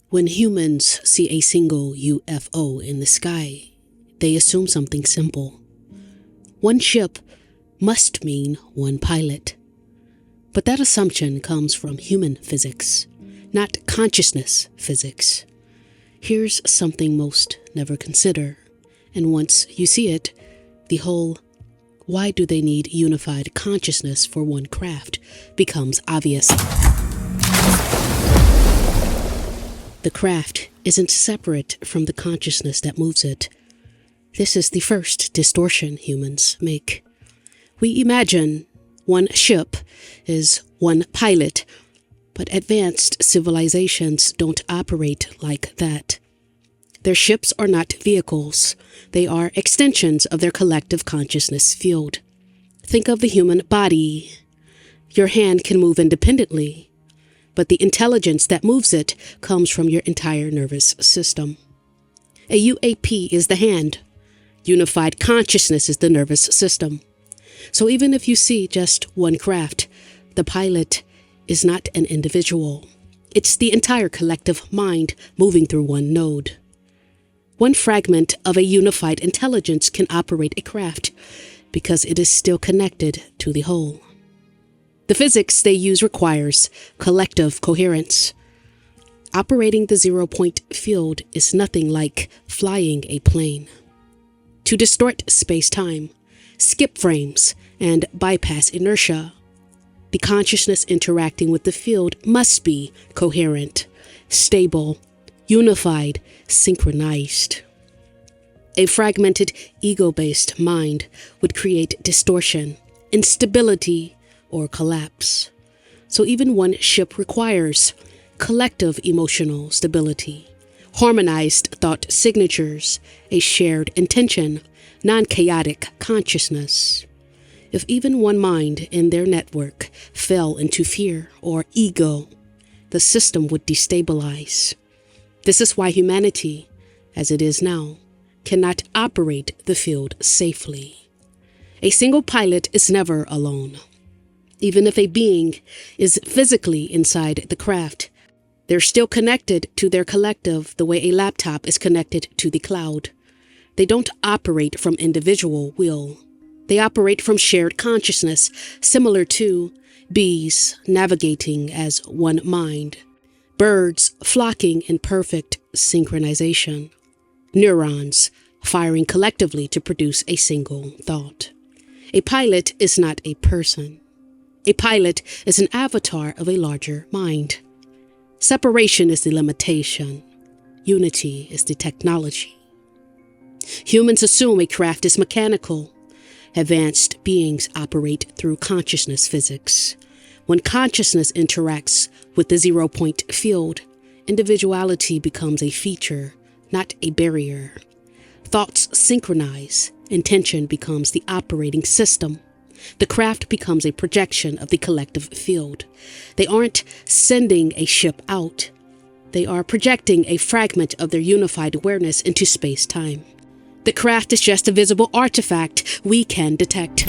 When humans see a single UFO in the sky, they assume something simple. One ship must mean one pilot. But that assumption comes from human physics, not consciousness physics. Here's something most never consider, and once you see it, the whole "why do they need unified consciousness for one craft" becomes obvious. The craft isn't separate from the consciousness that moves it. This is the first distortion humans make. We imagine one ship is one pilot, but advanced civilizations don't operate like that. Their ships are not vehicles. They are extensions of their collective consciousness field. Think of the human body. Your hand can move independently, but the intelligence that moves it comes from your entire nervous system. A UAP is the hand. Unified consciousness is the nervous system. So even if you see just one craft, the pilot is not an individual. It's the entire collective mind moving through one node. One fragment of a unified intelligence can operate a craft because it is still connected to the whole. The physics they use requires collective coherence. Operating the zero-point field is nothing like flying a plane. To distort space-time, skip frames, and bypass inertia, the consciousness interacting with the field must be coherent, stable, unified, synchronized. A fragmented, ego-based mind would create distortion, instability, or collapse. So even one ship requires collective emotional stability, harmonized thought signatures, a shared intention, non-chaotic consciousness. If even one mind in their network fell into fear or ego, the system would destabilize. This is why humanity, as it is now, cannot operate the field safely. A single pilot is never alone. Even if a being is physically inside the craft, they're still connected to their collective the way a laptop is connected to the cloud. They don't operate from individual will. They operate from shared consciousness, similar to bees navigating as one mind, birds flocking in perfect synchronization, neurons firing collectively to produce a single thought. A pilot is not a person. A pilot is an avatar of a larger mind. Separation is the limitation. Unity is the technology. Humans assume a craft is mechanical. Advanced beings operate through consciousness physics. When consciousness interacts with the zero-point field, individuality becomes a feature, not a barrier. Thoughts synchronize. Intention becomes the operating system. The craft becomes a projection of the collective field. They aren't sending a ship out. They are projecting a fragment of their unified awareness into space-time. The craft is just a visible artifact we can detect.